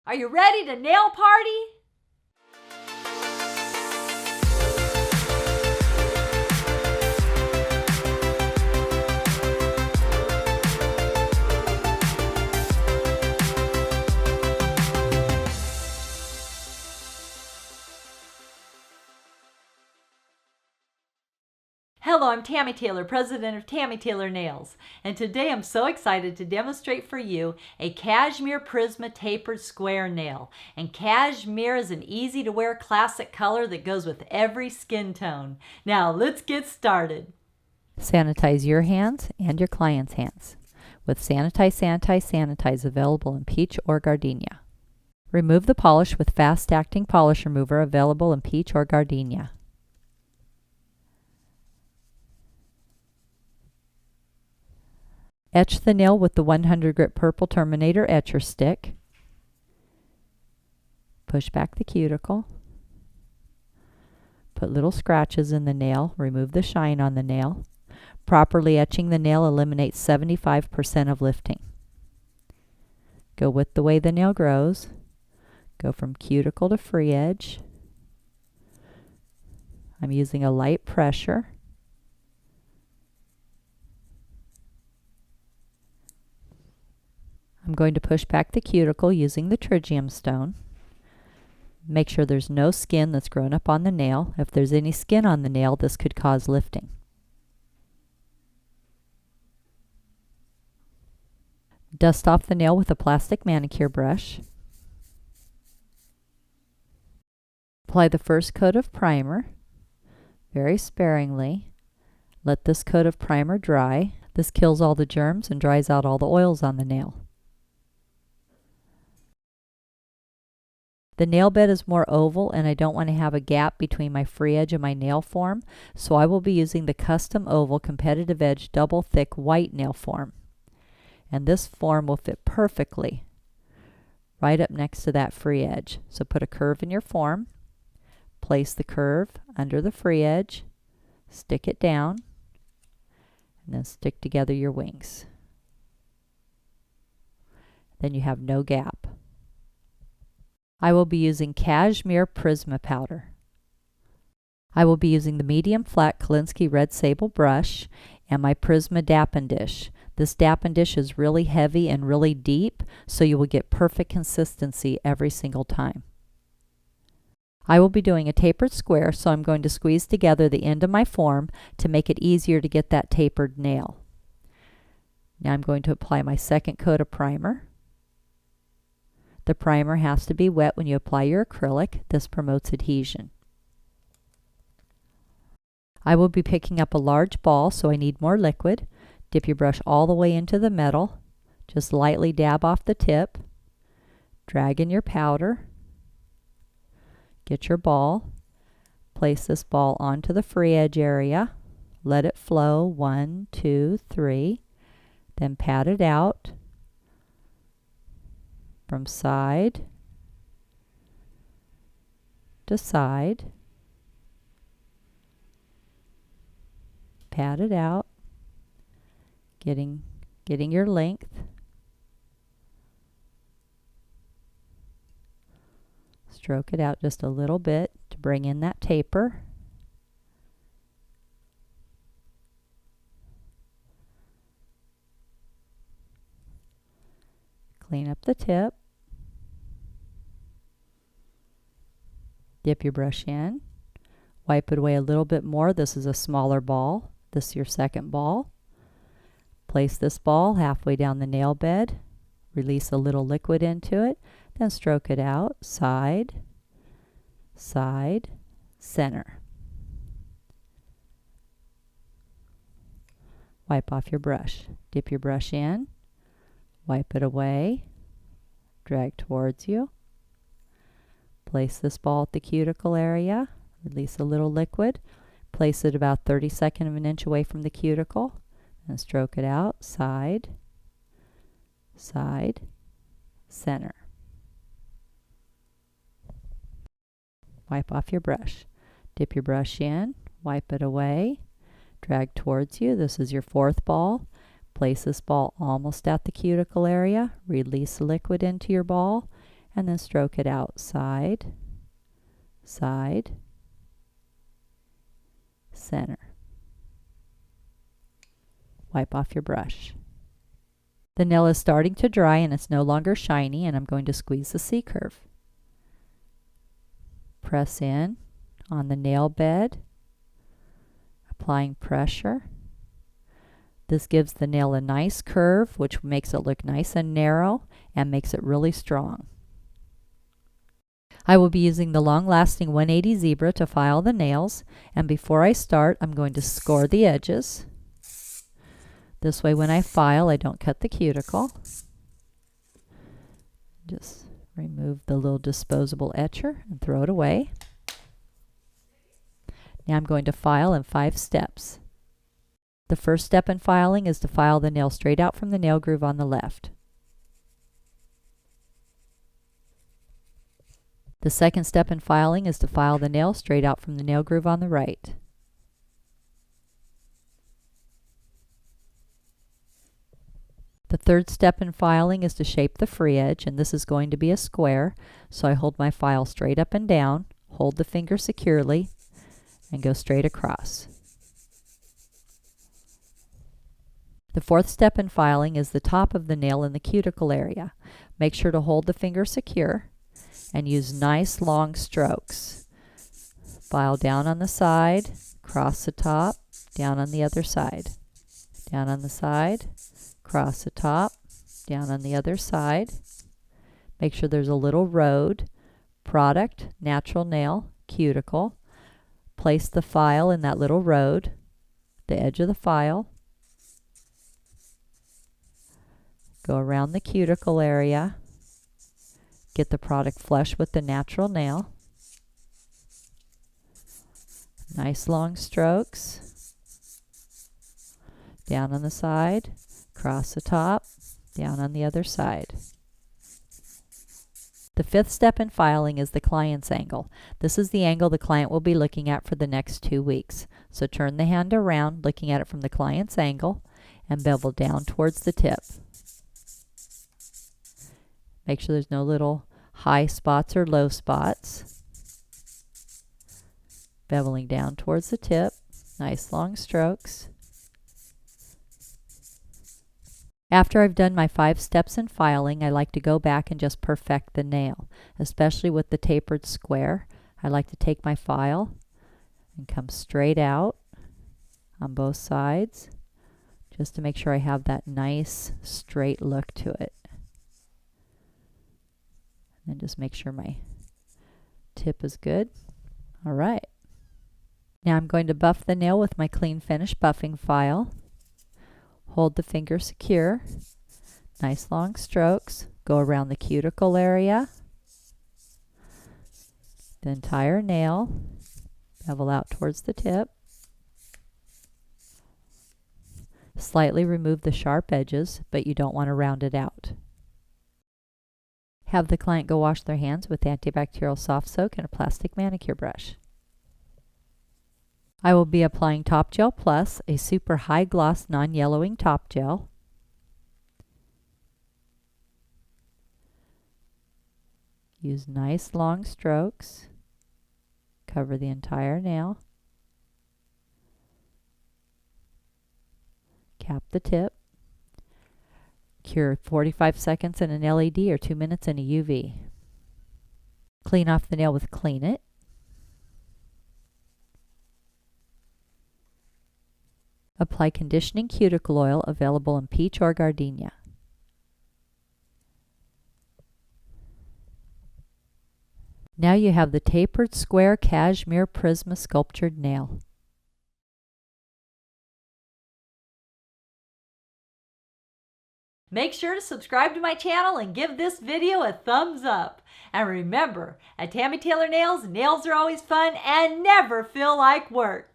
Are you ready to nail party? Hello, I'm Tammy Taylor, president of Tammy Taylor Nails, and today I'm so excited to demonstrate for you a Cashmere Prisma Tapered Square nail. And cashmere is an easy to wear classic color that goes with every skin tone. Now let's get started. Sanitize your hands and your client's hands with Sanitize available in peach or gardenia. Remove the polish with fast-acting polish remover available in peach or gardenia. Etch the nail with the 100 grit purple Terminator etcher stick. Push back the cuticle. Put little scratches in the nail. Remove the shine on the nail. Properly etching the nail eliminates 75% of lifting. Go with the way the nail grows. Go from cuticle to free edge. I'm using a light pressure. I'm going to push back the cuticle using the tritium stone. Make sure there's no skin that's grown up on the nail. If there's any skin on the nail, this could cause lifting. Dust off the nail with a plastic manicure brush. Apply the first coat of primer, very sparingly. Let this coat of primer dry. This kills all the germs and dries out all the oils on the nail. The nail bed is more oval and I don't want to have a gap between my free edge and my nail form, so I will be using the custom oval competitive edge double thick white nail form. And this form will fit perfectly right up next to that free edge. So put a curve in your form, place the curve under the free edge, stick it down, and then stick together your wings. Then you have no gap. I will be using Cashmere Prisma Powder. I will be using the medium flat Kolinsky Red Sable brush and my Prisma Dappen dish. This Dappen dish is really heavy and really deep, so you will get perfect consistency every single time. I will be doing a tapered square, so I'm going to squeeze together the end of my form to make it easier to get that tapered nail. Now I'm going to apply my second coat of primer. The primer has to be wet when you apply your acrylic. This promotes adhesion. I will be picking up a large ball, so I need more liquid. Dip your brush all the way into the metal. Just lightly dab off the tip. Drag in your powder. Get your ball. Place this ball onto the free edge area. Let it flow 1, 2, 3. Then pat it out from side to side. Pat it out, getting your length. Stroke it out just a little bit to bring in that taper. Clean up the tip. Dip your brush in. Wipe it away a little bit more. This is a smaller ball. This is your second ball. Place this ball halfway down the nail bed. Release a little liquid into it. Then stroke it out. Side, side, center. Wipe off your brush. Dip your brush in. Wipe it away. Drag towards you. Place this ball at the cuticle area. Release a little liquid. Place it about 32nd of an inch away from the cuticle. And stroke it out. Side, side, center. Wipe off your brush. Dip your brush in. Wipe it away. Drag towards you. This is your fourth ball. Place this ball almost at the cuticle area. Release the liquid into your ball and then stroke it out side, side, center. Wipe off your brush. The nail is starting to dry and it's no longer shiny, and I'm going to squeeze the C-curve. Press in on the nail bed, applying pressure. This gives the nail a nice curve, which makes it look nice and narrow and makes it really strong. I will be using the long-lasting 180 zebra to file the nails, and before I start, I'm going to score the edges. This way when I file, I don't cut the cuticle. Just remove the little disposable etcher and throw it away. Now I'm going to file in 5 steps. The first step in filing is to file the nail straight out from the nail groove on the left. The second step in filing is to file the nail straight out from the nail groove on the right. The third step in filing is to shape the free edge, and this is going to be a square, so I hold my file straight up and down, hold the finger securely, and go straight across. The fourth step in filing is the top of the nail in the cuticle area. Make sure to hold the finger secure and use nice long strokes. File down on the side, cross the top, down on the other side. Down on the side, cross the top, down on the other side. Make sure there's a little road, product, natural nail, cuticle. Place the file in that little road, the edge of the file. Go around the cuticle area. Get the product flush with the natural nail. Nice long strokes. Down on the side, cross the top, down on the other side. The fifth step in filing is the client's angle. This is the angle the client will be looking at for the next 2 weeks. So turn the hand around, looking at it from the client's angle, and bevel down towards the tip. Make sure there's no little high spots or low spots. Beveling down towards the tip. Nice long strokes. After I've done my 5 steps in filing, I like to go back and just perfect the nail, especially with the tapered square. I like to take my file and come straight out on both sides, just to make sure I have that nice straight look to it. And just make sure my tip is good. All right. Now I'm going to buff the nail with my clean finish buffing file. Hold the finger secure. Nice long strokes. Go around the cuticle area. The entire nail. Bevel out towards the tip. Slightly remove the sharp edges, but you don't want to round it out. Have the client go wash their hands with antibacterial soft soak and a plastic manicure brush. I will be applying Top Gel Plus, a super high gloss non-yellowing top gel. Use nice long strokes. Cover the entire nail. Cap the tip. Cure 45 seconds in an LED or 2 minutes in a UV. Clean off the nail with Clean It. Apply conditioning cuticle oil available in peach or gardenia. Now you have the Tapered Square Cashmere Prisma Sculptured Nail. Make sure to subscribe to my channel and give this video a thumbs up. And remember, at Tammy Taylor Nails, nails are always fun and never feel like work.